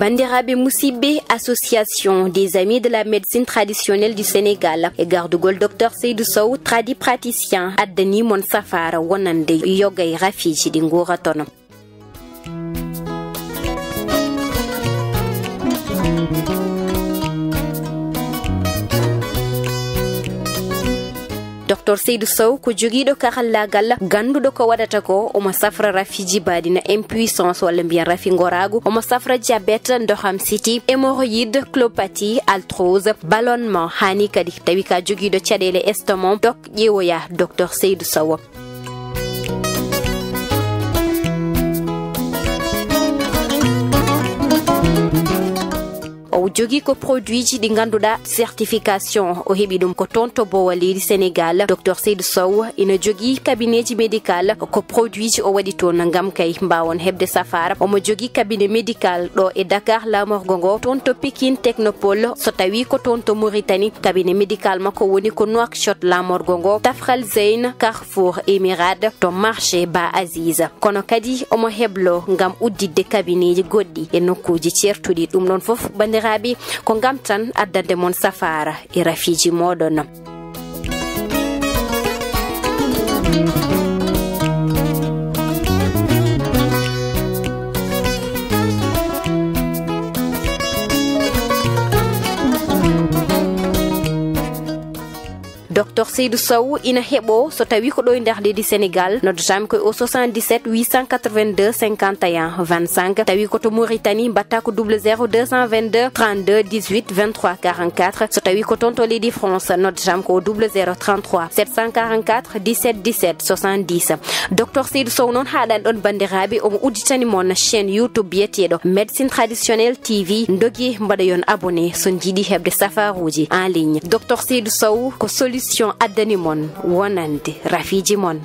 Bandirabe Moussibé, association des amis de la médecine traditionnelle du Sénégal, et garde-gol Dr Seydou Sow, praticien, Adani Mon Safara, Wanande, Yoga et Rafiji d'Ingoratono. Dr Seydou Sow ko jogiiɗo kahallagal ganduɗo ko waɗata ko omo safra rafiji badina impuissance walla mbiyan rafi goragu omo safra diabète ndoham siti hémorroïde clopathie arthrose ballonnement hani kadi tawi ka jogiiɗo caɗele estomac dok ƴeewoya Dr Seydou Sow. O jogi ko produit ji di ganduda certification o hebi dum ko tonto bo wali Sénégal. Dr Seydou Sow ina jogi cabinet médical ko produit ji o wadi ton ngam kay mbawon hebde safara omo jogi cabinet médical do e Dakar la morgongo tonto Pikine Technopole so tawi ko tonto Mauritanie cabinet médical mako woni ko Nouakchott la morgongo Tafral Zeyn Carrefour Emirade to marché Ba Aziz kono kadi omo heblo ngam uddide cabinet ji goddi e nokkuji certudi dum non fof bandiraɓe ko ngam tan addande mon safara e rafiji moɗon. Dr Seydou Sow ina hebo so tawi ko do nder leydi Sénégal noddotami ko au 77 882 51 25 tawi ko to Mauritanie batta ko 00222 32 18 23 44 so tawi ko tonto leydi France noddotami ko 0033 744 17 17 70 Dr Seydou Sow non haɗan ɗon bandiraɓe omo udditani mon chaîne YouTube biyeteɗo médecine traditionnelle TV ndogi mbaɗa yon abonné so jiiɗi hebde safaruji en ligne. Dr Seydou Sow ko solution addani mon wonande rafiji mon.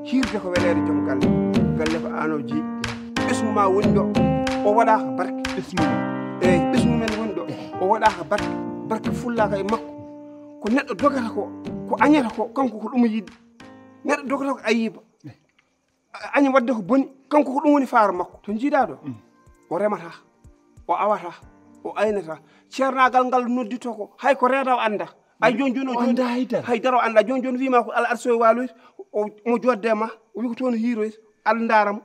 hirde ko welere jom galle ko ano ji ismu ma woni do o wada ko barke ismu men woni do o wada ko barke fulla kay makko ko neddo dogata ko añata ko kanko ko dum yidde neddo dogata ko ayiba añi wadde ko boni kanko ko dum woni faaro makko to jiida do o remata o awata o aynata ceernagal ngal noddito ko hay ko reedaw anda ay joni o joni hay daro anda joni wi ma ko al arso walu mo jodde ma o wi ko toon hiro al ndaram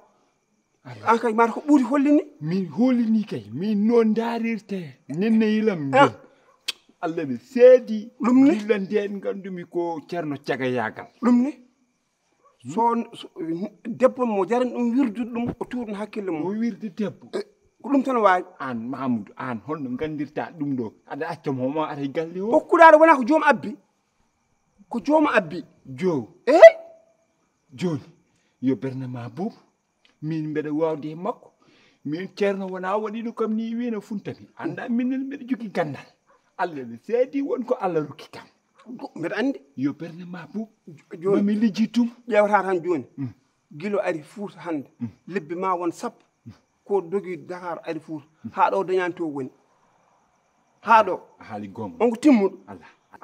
an kay mar ko ɓuuri hollini min hollini kay min non darirte nenne yilam ngel Allah ne seedi ɗum ni nden gandumi ko Ceerno Caga Yagal ɗum ni so debbo mo jaran ɗum wirdude ɗum o tuurno hakkille mo wirde debbo ko ɗum tan waawi an Mahamoudou an holno gandirta ɗum ɗo aɗa acca momo aɗa galle o hokkuɗaɗo wona ko joom abbi ko joom abbi jow joni yo berne ma buub min mbeɗa wawde e makko min Ceerno wona waɗino kam ni wino funtami anda minen mbeɗa jogui gandal Allah ne seedi wonko Allah rokki kam mbeɗa andi yo berne ma buub joni mi liggi tum ƴewata tan joni guilo ari Fouta hande lebbi ma won sappo ko dogi Dakar ari Fouta ha ɗo dañani to woni haɗo haali gonga on ko timmuɗo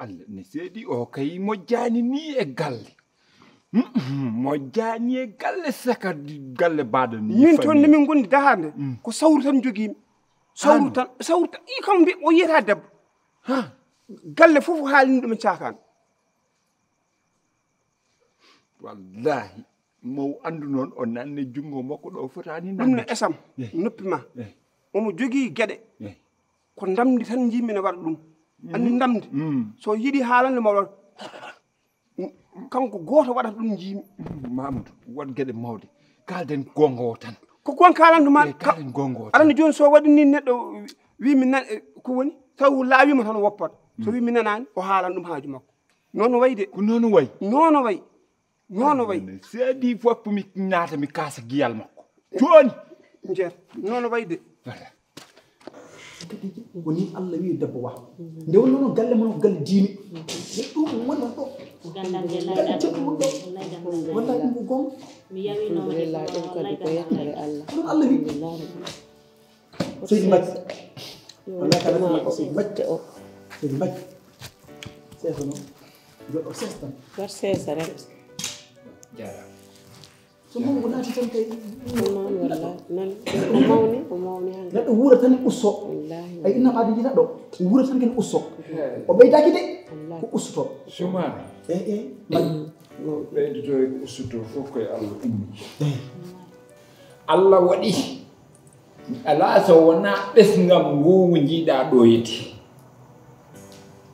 Allah ne seedi o kay mojjani ni e galle mojjani e galle saka galle baɗo ni min toon nde min gondi dahande ko sawru tan joguimi sawru tan i kam mbi o yiyata debbo galle fof haalini ɗum e cakane wallahi mo andu noon o nanne jungo makko ɗo fotani ɗum no esam noppi ma omo jogii gueɗe ko ndamdi tan jimmi ne waɗa ɗum andi ndamdi so yiiɗi haalande mawɗo kanko goto waɗata ɗum jiimi Mamadou won gueɗe mawde kalden gonga o tan ko gon kalandu kalden gonga o aɗa joni so waɗi ni neɗɗo wi mi nan ko woni taw laawima tan woppat so wi mi nanani o haalan ɗum haaju makko noon way de ko noon way noon way seedi fof mi naata mi kaasa giyal makko joni jeer noon way de woni Allah wi debbo wa nde wonno non galle mon ko galle diine ɗum woni ɗo wallahi ɗum ko gonga mi yawinoma ɗum kadi ko yakkere Allah ɗum Allah wi seydi mbacci wallahi kala ko seydi mbacci o seydi mbacci seeso noon joɗo sestan war seesa rek jara so mom ko naati tan kay noon wallahi noon o mawni hande neɗɗo wuura tan usso wallahi ay inna maadi jita ɗo wuura tan ken usso o ɓeydaki de ko ussuto suma ɓeydoto e ussuto fof koye Allah ummi Allah waɗi ala so wona ɓesgam ngowu jiiɗa ɗo yeti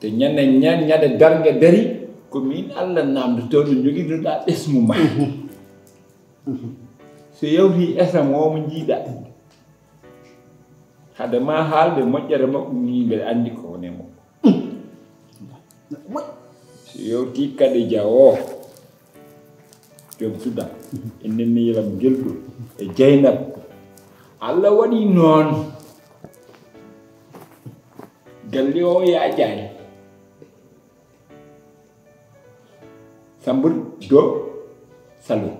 te ñande dargue dari ko min Allah namdoto ɗo joguitoɗa ɓesmu ma so yawti esam womo jiiɗa hade ma haalde moƴƴere makko ni mbeɗa andi ko woni mo so yewti kadi jawo joom suda e nenniyilam gelɗo e Jeynab Allah waɗi noon galle o yaajani Sambur do Salo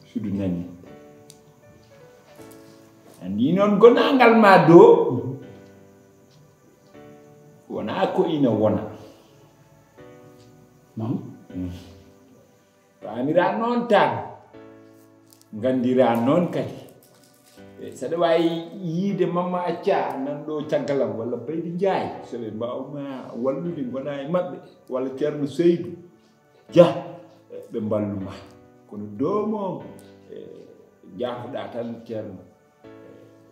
sudu nani andi noon gonangal ma do wona ko ina wona non pamira noon tan gandira noon kadi saɗa wawi yiide mamma acca nan ɗo caggalam walla Baydi Ndiaye soɓe mbawma wallude gona e mabɓe walla ceerno Seydou Dia ɓe mballuma kono domo jaafuɗa tan ceerno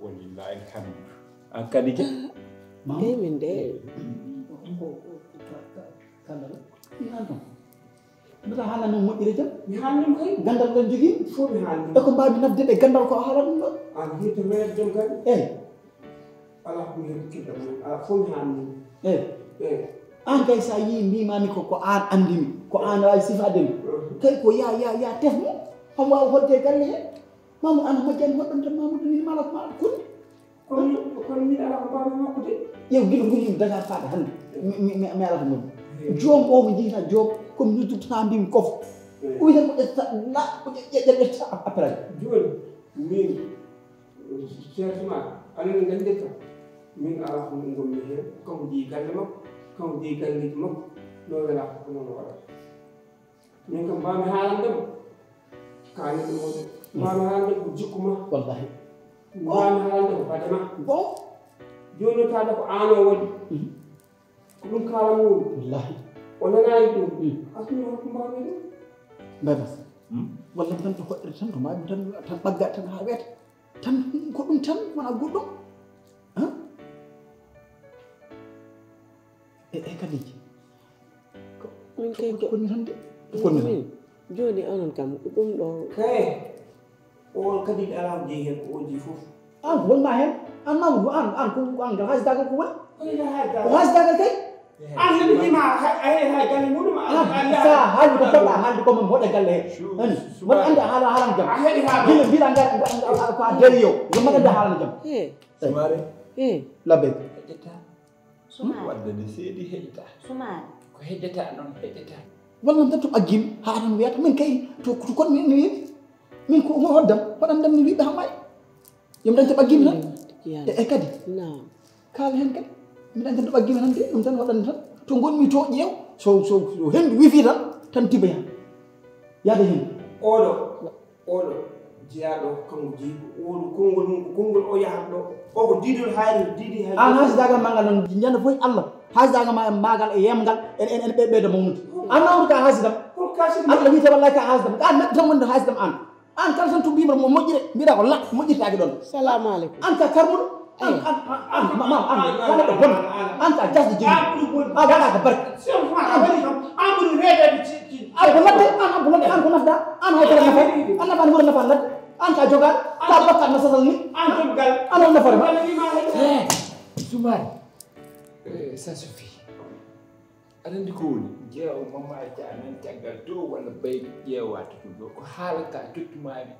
walillahi alhamdu an kadi ke min de mbiɗa haala noon moƴƴiri jam mi haalnima kay gandal ngal jogui fof mi haalnima e ko mbawmi nafde ɓe gandal ko haala ɗum ɗo an hirto meere jom kadi eyyi ala ko heɓi kiɗɗo ala fof mi haalnima eyyi an kay sa yi mbimami ko an andimi ko an wawi sifademi kay ko ya tefmo ham wawa holte galle he mamadou an majjani hoɗɗon tan mamadou ni mala ko maɗa kunde kono min ala ko mbawmi makko de yew guiɗo gulimi Dakar faade hande mi ala ko moƴƴi joom o mo jiita joom komi nuddutata mbimi kof o witan ko ƴettata la ko ƴettata après joni min certainement alene gandeta min ala ko gommi hen kanko jeeyi galle makko kanko jeeyi galleji makko no wela ko noon waɗata min kam mbawmi haalandema kaane ɗum woni mbawmi haalande ko jikku ma wallahi mbawmi haalande ko badema bon joni kaada ko an o waɗi ko ɗum kaalamo woni wallahi o nanani ɗum asmi holko mbawmi ɗum mbebas walla tan to hoɗɗere tan to mami tan ɓagga tan ha weeta tan ko ɗum tan wona goɗɗum e kadiji min kay koni tan de min joni onon kam ɗum ɗo kaye on kadi ala ko jeeyi hen ko o jeeyi fof an ko wonma hen an mamadou an ko an gal haysdagal ko woni koyna hayda ko haysdagal kay an heɓitima a heeɗi hay galle muɗum sa haalde ko poɗɗa haalde ko min hoɗe galle he ani mbaɗa andi a haala haalana jam a heeɗi ha gila mbiɗa ko a dari yo yomma andi a haalana jam sumare labbe heƴƴata wadde ne seedi heƴƴata sumare ko heƴƴata noon heƴƴata wallam tan to ɓaggimi ha tan wiyata min kay to kono mi wiimi min ko mo hoddam hoɗam dam ni wiɓe hammay yomi dañta ɓaggimi tan e kadi nam kaala hen kadi miɗen tan to ɓaggimi tan de ɗum tan waɗani tan to gonmi to ƴeew so hendu wifi tan tiba hen yaade hen oɗo jeyaɗo kanko jeeyi oɗo konngol mum ko konngol o yahat ɗo o ko didol diidi hay an haasidagal magal noon ñande fof allah haasidagal magal e yemgal en ɓeydo mawnude an nawde ka haasidam allah wiite wallay ka haasidam ka neɗɗo tan wonde haasidam an kala tan to mbima mo moƴƴire mbiɗa ko la moƴƴirtaki ɗon salamu aleykum an ka karmuɗo an neɗɗo bonɗo an ka jasde joni waɗa ko barke an ɓuri reedede an ko ladde an ko nafda an hay tara nafa an nafani ɓuura nafa ladde an ka jogaɗo ka bakkat no sasal ni an on nafore ma Soumare ça suffit aɗa andi ko woni ƴeewa Mama Dia nan caggal to walla bayɗo ƴeewata ɗum ɗo ko haalata tottumani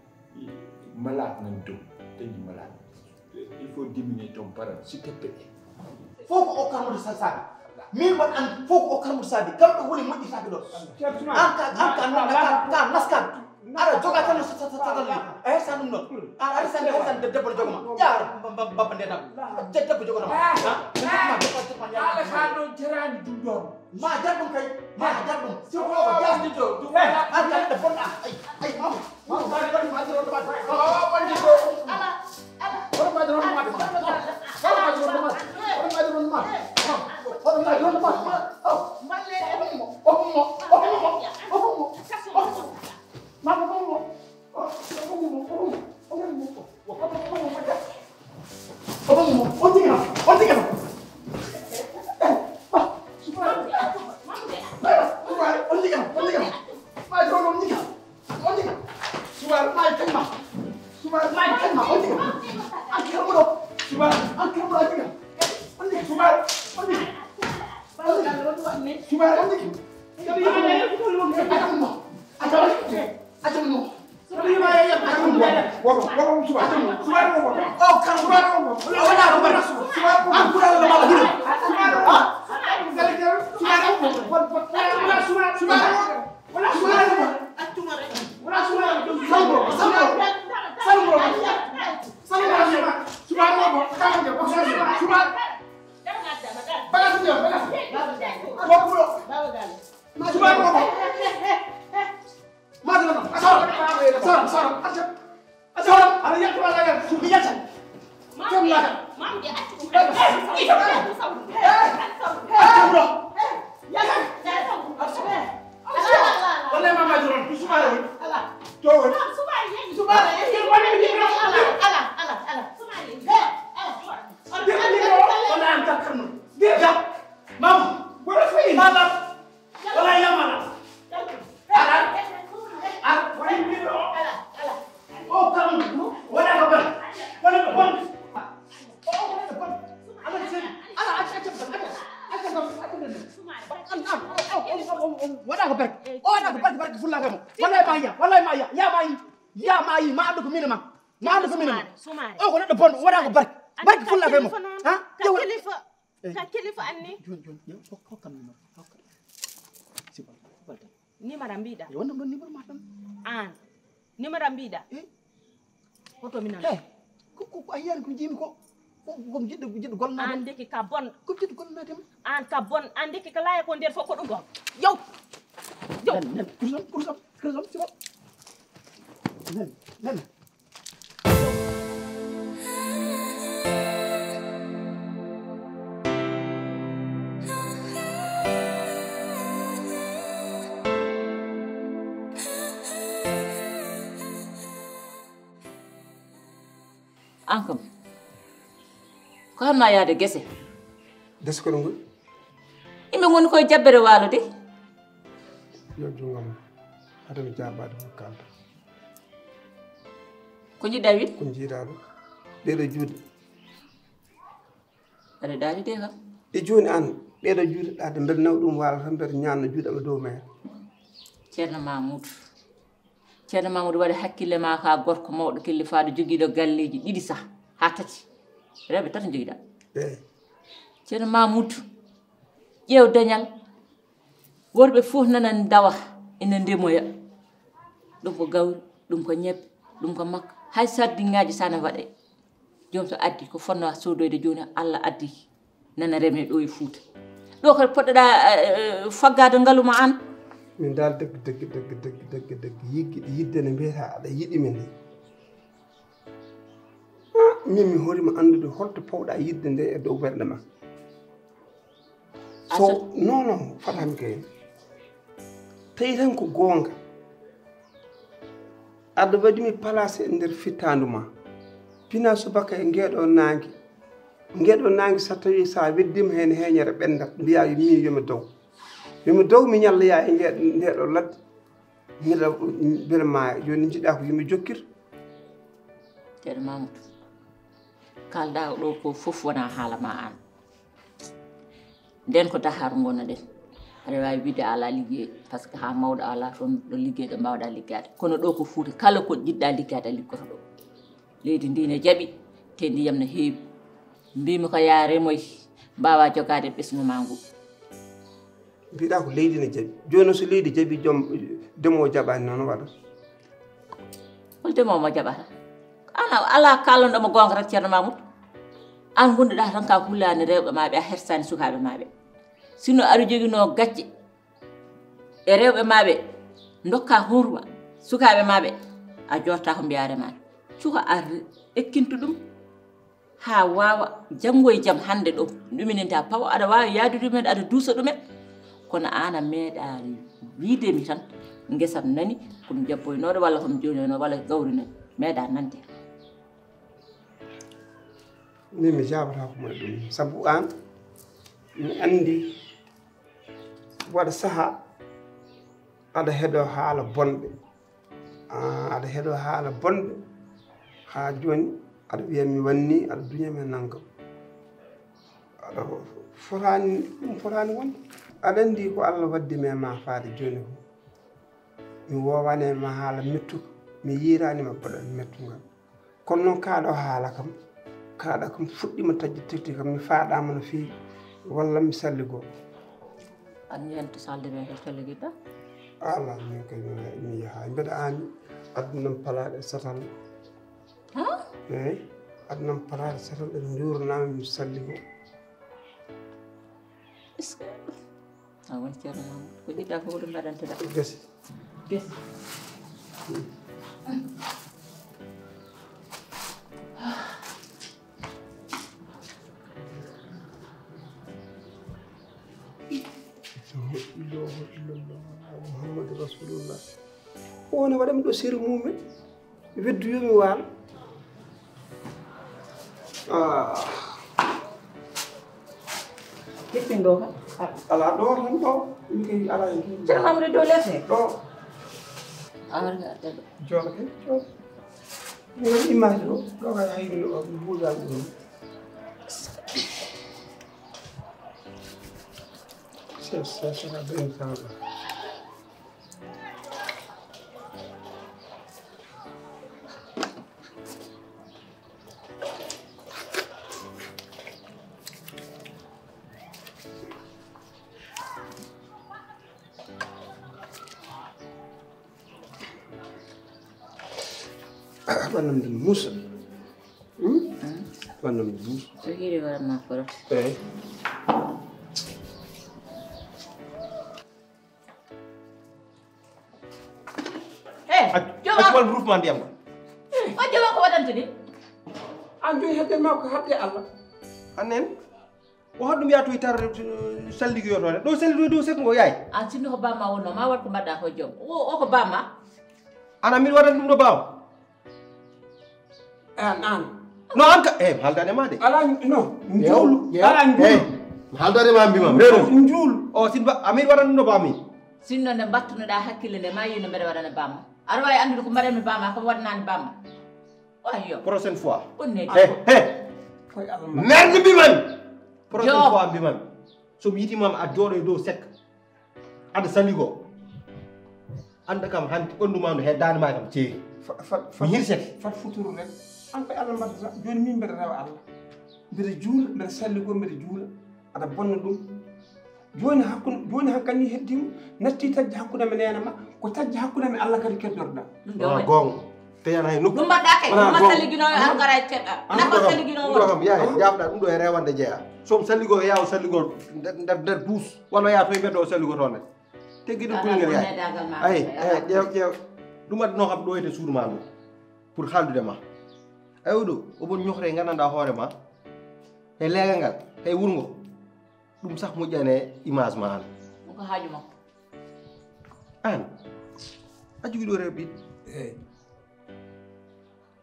malade nan dow dañi malade il faut diminuer ton parole s'il te plaît fof ko o karmude saabi min won an fof ko o karmude saabi kam ɗo woni moƴƴitaki ɗon ka naskan aɗa joga tan no tatal ni e sa ɗum noon aɗa san debbo no jogoma ƴaara babba ndenam debbo jogonoma haala ka ɗo jarani ɗum ɗon ma jar ɗum kay ma jar ɗum soko jasdi to an ka neɗɗo bonɗa ay Nimara mbiɗa wonɗum ɗon numéro ma tan an numéro mbiɗa hoto minan ko a yiyani ko jiimi ko kom jiɗɗo gollnade an deki ka bon ko jiɗɗo gollnade an ka bon an deki ka laaya ko nder fof ko ɗum gon yow kursam sibo nen ankam ko hamma yaade gese deskoɗo ngol yimɓe goni koye jabbere walude yo jungam adami jabade ko kalta ko jiɗɗa wiide ko jiiɗaɗo ɗeɗo juuɗe aɗa daali de kam ɗe joni an ɗeɗo juuɗe ɗade mbeɗa nawa ɗum waala tan mbeɗa ñanno juuɗama dow mere ceerno mamoudou waɗi hakkille ma ka gorko mawɗo killifaɗo joguiɗo galleji ɗiɗi sah ha tati rewɓe tati joguiɗa ceerno mamoudou ƴeew dañal worɓe fof nanan dawa ina ndemoya ɗum ko gawri ɗum ko ñebbe ɗum ko makka hay sardiŋaji sana waɗe jom so addi ko fonno sodoyde joni Allah addi nana reme ɗo e Fuuta ɗo ko poɗɗoɗa faggade ngaluma an min dal degg yidde ne mbiyata aɗa yiɗi men ni min mi horima andude holto pawɗa yidde nde e dow ɓerɗe ma so non fatami ko hen tawi tan ko goonga aɗa waɗimi placé e nder fittandu ma pina subaka e ngeeɗo naangi so tawi sa weddima hen heeñere ɓendat mbiya min yomi dow mi ñalloya e ndeɗo ladde mbiɗa beele ma joni jiɗɗa ko yomi jokkir ceerno Mamadou kalɗa ɗo ko fof wona haala ma an nden ko Dakar gonnoɗen aɗa wawi wiide ala liggey par ce que ha mawɗo ala toon ɗo liggey ɗo mbawɗa liggade kono ɗo ko Fuuta kala ko jiɗɗa liggade a liggoto ɗo leydi ndi ne jaaɓi te ndiyam ne heewi mbimi ko ya remoy mbawa jogade ɓesgu ma ngu mbiɗa ko leydi ne jaaɓi joni so leydi jaaɓi joom demowo jaɓani noon waɗa hol demowo mo jaɓata ana ala kallanɗomo gonga tan ceerno Mamadou an gonɗuɗa tan ka hullani rewɓe maɓe a hersani sukaɓe maɓe sino aɗa joguino gacce e rewɓe maɓe dokka hurma sukaɓe maɓe a jotta ko mbiya remani cuka ar ekkintu ɗum ha wawa janggo e jaam hande ɗo ɗuminenta pawa aɗa wawi yaadude ɗumen aɗa duusa ɗumen kono an a meeɗa wiidemi tan guesam nani komi jabboynoɗo walla komi joninoɗo walla gawrinoɗo meeɗa nande min mi jabata ko moye ɗum saabu an mi andi waɗa saaha aɗa heeɗo haala bonɓe aɗa heeɗo haala bonɓe ha joni aɗa wiya mi wanni aɗa duñami naggam aɗa fotani wonde aɗa andi ko Allah waddimi e ma faade joni ko mi wowani ma haala mettuko mi yiranima baɗal mettugal kono noon kaɗo haala kam kaɗa kam fuɗɗima tajji kam mi faaɗama no fewi walla mi salligo an yanta salde men ko salligiɗa ala min kay mi yaha mbeɗa ani adunam palaɗe satal eyyi adunam palaɗe satal ɗe jurnama mi salligo est ce que a woni ceerno Mamadou ko jiɗɗa ko ɗum mbaɗanteɗa gasi ilaha illallah muhammadu rasulullah wona waɗami ɗo séri mumen wedduyomi waalo keppin ɗo kam ala ɗo tan ɗo mi kay ala hen ceerno Mamadou dow lefte ɗo awarga adda ɗo joola kay joola mi waɗi image ɗo kay hayni ɗo buuɗami ɗum sera bem sabe Wanam di musa wanam di musa so hiiri waɗatma koro eh accuwal groupement ndiyam ko o joma ko waɗante ni an joni hedde ma ko hadde Allah annen o haɗum yatoy tar salligoyotode ɗo salligoy dow sekko ngo yaay an sinno ko bamma wonno ma wat ko mbaɗɗa ko joom o ko bamma ana min waɗat ɗum ɗo bawam an no an ka haaldade ma de ala non njulu ala njulu haaldade ma mbimam reno njulu o sinba amin waɗat ɗum ɗo bawam min sinno nde mbattunoɗa hakkille nde ma yino mbeɗa waɗana bamma aɗa wawi andude ko mbaɗanmi bamma komi waɗanani bamma wayo prochaine fois onnedi koye Allah merde mbimami prochaine fois mbimami somi yitimama a jooɗo e dow sekka aɗa salligo anda kam hanti ɓanduma ndu heddani ma kam ceeri mi hirsete fat futuru rek an koye Allah mbaddata joni min mbeɗa rewa Allah mbeɗa juula mbeɗa salligo mbeɗa juula aɗa bonna ɗum joni hakkani heddima natti tajji hakkude men nena ma ko tajji hakkude men Allah kadi keddorɗa gonga teyana hay nokku ɗum mbaɗɗa kay ma salliginowo an gara keɗɗa nafa salliginowo ɗum ɗo kam yaha jaabɗa ɗum ɗo e rewande jeeya som salligo yaw salligo der bus wala ya to beddo salligo ton teggi do gol ngel yaay ay jeew duma no xam do yete sourma lo pour xaldude ma ay wudo o bon ñoxre nganda hoore ma e lega ngal e wurngo dum sax mu jane image ma an ko haajuma an aju do rebi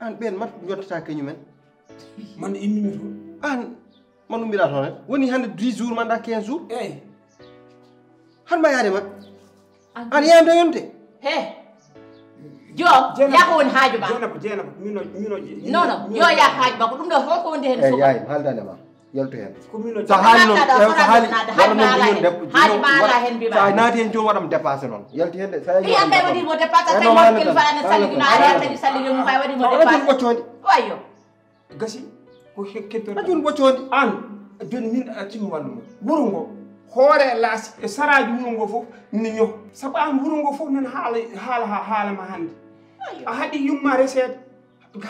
an ben mat jottata ke ñumen man inni to an man umbira ton woni hande 10 jours manda 15 jours han ma yaade mat an yamde yonte he Job ya ko woni haajuma jena mino non yo ya haajuma ko dum do fo ko wonde hen so yaay haldane ma yalto hen ko mino sa haali non sa haali haali mala hen bi sa naati hen jom wadam dépasser non yalti hen de sa yi ande wadi mo dépasser tay mo kel fa ana salli na ala tan salli mo fay wadi mo dépasser boccodi wayo gasi ko ketto ajun boccodi an joni min acimi wallumo wurungo hoore laasi e saraaji wurungo fof ni ño sabu an wurungo fof nan haala ma hande a haɗi yumma reseede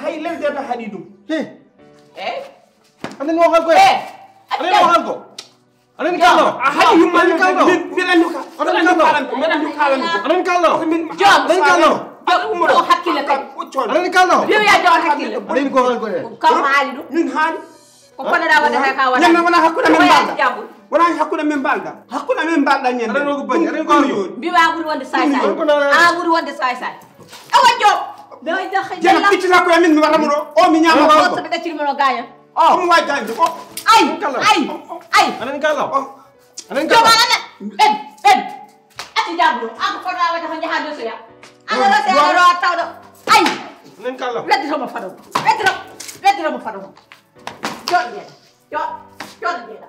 hay lelde haɗi ɗum anen waxal ko anen waxal ko anen kallo a haɗi yumma mbiɗan duka anen kallo Job anen kallo do hakkile kam anen kallo biyo ya do hakkile anen ko waxal ko de kam haali ɗum min haali ko konoɗa wadata ka waɗa ñande wona hakkude men mbalda wona hakkude men mbalda ñande anen ko bañ anen ko mbiwa ɓuuri wonde say a ɓuuri wonde say awa Job jena piccita ko min mi waɗamuɗo o mi ñama so ɓe ɗaccirimono gañan omo wawi gañde o ay anen kallo anen Job kallo anane ben ati jabuɗo an ko konoɗa wadata ko jaha dosoya ana roseɗo tawɗo ay anen kallo wedditomo faɗomo wedditomo faɗomo joɗo jeeɗa joɗo jeeɗa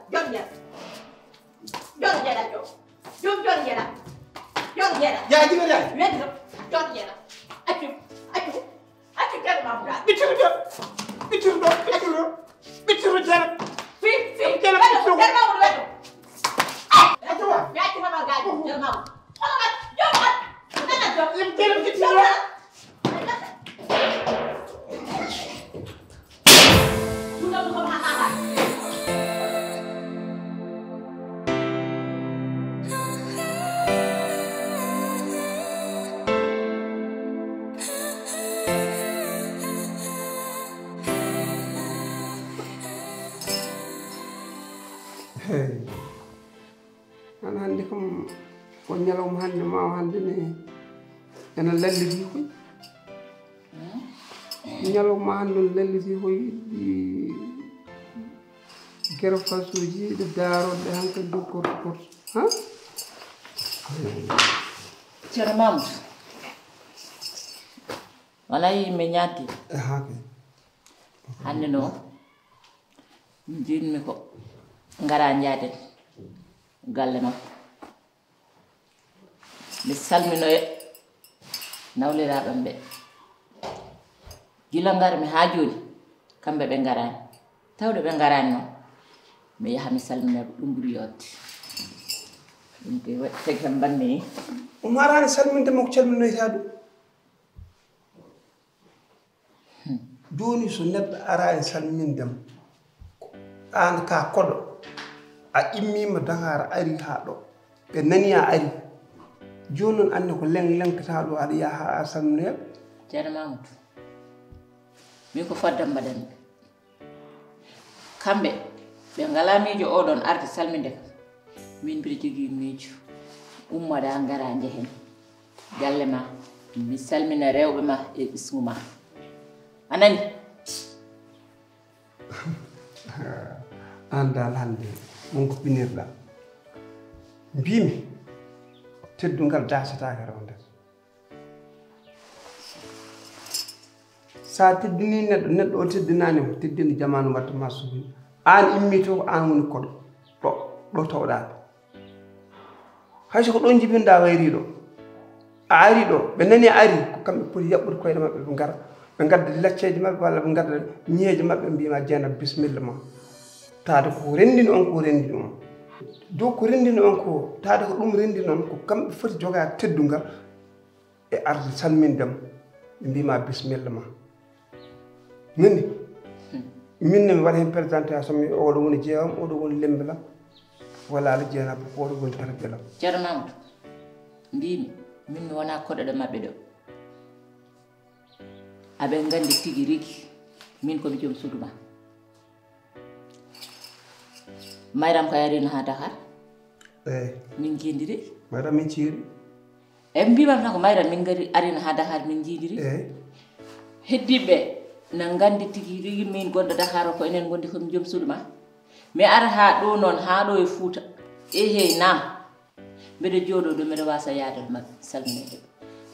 joɗo jeeɗa joɗo jeeɗa yaay jiga yaay weddito joɗo jeeɗa accu jeeɗa ma fuɗa ɓittiro jena fi jeeɗa mawɗo weddo mi accitama gaji jeeɗa mawɗo honomat jomat nana job jena ɓittiro an hannde kam ko ñalawma hannde ma hannde ne ene lalliti koy ñalawma hannde ne lalliti koy gere fasuji ɗe daaroɗe hankkadi dow korto ha ceerno Mamadou wala yimɓe ñaatti hake hannde noon jinmi ko ngara jaaden galle ma mi salminoye nawliraɓe ɓe gila ngarmi ha joni kamɓe ɓe ngarani tawde ɓe ngarani noon mi yaha mi salminoɓe ɗum ɓuuri yodde ɗum koye waɗi tagi tan mbanmi ni omo arani salmindema ko calminoyta ɗum joni so neɗɗo arani salmindema an ka koɗo a immima Dakar ari ha ɗo ɓe nani a ari joni noon ande ko lengtata ɗo aɗa yaha a salminoyaɓe ceerno Mamadou min ko fodde mbaɗanɓe kamɓe ɓe ngala miijo oɗon arde salminde kam min mbiɗa jogui miijo ummoɗa ngara jehen galle ma mi salmina rewɓe ma e ɓisgu ma anani an dal hande wonko binirɗa mbimi teddungal dasatake ronde sa teddini neɗɗo o teddinani o teddini jamanu waddama suhuni an immi to ko an woni koɗo ɗo tawɗade hayso ko ɗon jibinɗa wayri ɗo a ari ɗo ɓe nani a ari ko kamɓe poti yaɓɓude koyɗe mabɓe ɓe gara ɓe gadda lecceje mabɓe walla ɓe gadda ñeeje mabɓe mbima jeena bisimilla ma taade ko rendini on ko rendini on dow ko rendini on ko taade ko ɗum rendini on ko kamɓe foti jogade teddungal e arde salmindema ɓe mbima bisimilla ma nani min ne mi waɗa hen présentation mi oɗo woni jeewam oɗo woni lembelam walla ala jeena ko oɗo woni tarbelam ceerno mamadou mbimi min mi wona koɗoɗo mabɓe ɗo aɓe gandi tigui rigui min komi joom suudu ma mayram ko yarino ha Dakar min jindiri mayram min ciiri e mbimam tan ko mayram min gari arino ha Dakar min jindiri heddiɓe na gandi tigui rigui min gonɗo Dakar o ko enen gondi komi joom suudu ma mi ara ha ɗo noon ha ɗo e Fouta hey nam mbeɗa jooɗo ɗo mbeɗa wasa yaade mabɓe salminede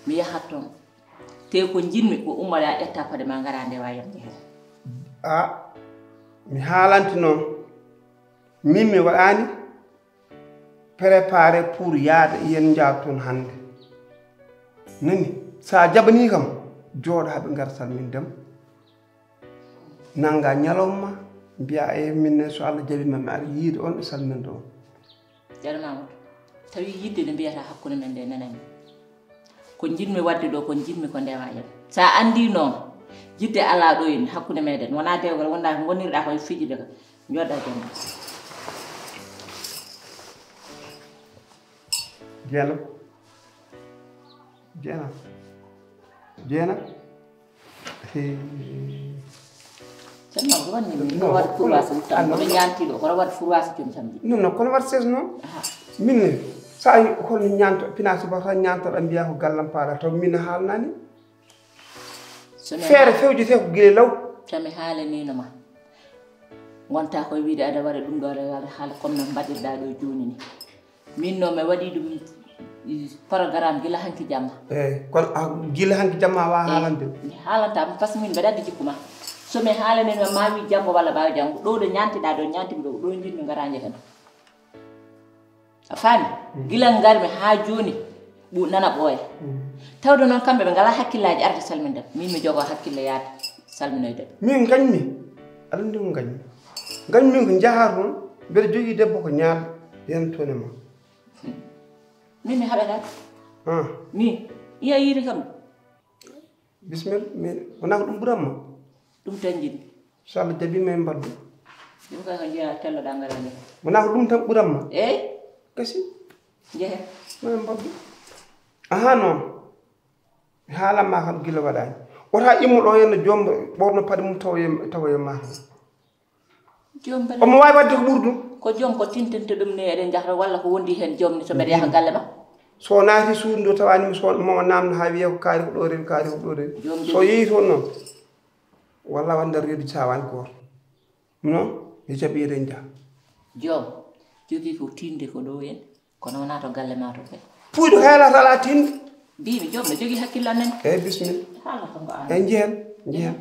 mi yahat toon te ko jinmi ko ummade a ƴetta paɗe ma gara ndewa yamde hen mi haalanti noon min mi waɗani préparé pour yaade yen jaat toon hande nani sa jabani kam jooɗo haɓe gara salmindem nanga ñalawma mbiya e minne so Allah jabima mi ara yiide on e salminde on ceerno mamadou tawi yidde nde mbiyata hakkude men nde nanani ko jinmi wadde ɗo ko jinmi ko ndewa yam sa andi noon jidde ala ɗo en hakkude meɗen wona dewgal wonda ko gonirɗa koye fijide ka joɗɗa jonde jeenam jeenam jeenam ceerno mamadou wonni ko waɗa fourwasi wuttan koɗo ñantiɗo koɗo waɗa fourwasi joni samedi non non kono waɗa saison noon min ne sa holno ñanto pina suba tan ñantoɗa mbiya ko gallam paala taw min haalnani feere fewji te ko guile law tami haalanino ma gonta koye wiide aɗa waɗa ɗum ɗo aɗa haala comme no mbaɗirɗa ɗo joni ni min no mi waɗi ɗum programme gila hanki jamma kono gila hanki jamma wa haalande mi haalantama par ce que min mbeɗa andi jikku ma somi haalanino ma wi janggo walla ɓawi janggo ɗo ɗo ñantiɗa ɗo ñantimi ɗo ɗo jinmi gara jehen a faami gila garmi ha joni nana ɓooya tawde noon kamɓe ɓe ngala hakkillaji arde salminde min mi jogo hakkille yaade salminoyde min gañmi aɗa andi ko gañmi min ko jahar toon mbeɗa jogui debbo ko ñaal yen tone ma min mi haɓetade min iya yiiri kam bisimilla min wona ko ɗum ɓuranma ɗum tan jiɗi so Allah jabima en mbaddu ɗum kay ko jiya telloɗa ngara nde wona ko ɗum tan ɓuranma eyi kasi jeehe en mbaddu aha noon mi haalanma kam gila waɗani wota immuɗo henno joom ɓorno paɗe mum tawoye ma joom omo wawi wadde ko ɓuuri ɗum ko joom ko tintinte ɗum ni eɗen jahata walla ko wondi hen joom ni so mbeɗa yaha galle ma so naati suudu ndo tawanimi so momo namno ha wiya ko kaari ko ɗo rewi kaari ko ɗo rewi so yeehi toon noon walla wandar reedu sawani goto non mi jaɓiren jaa joom jogui ko tinde ko ɗo en kono wona to galle ma to kay puyɗo heelata ala tinde mbimi joom ne jogui hakkille annen eyyi bisimilla haala ko ngo an eyyi jehen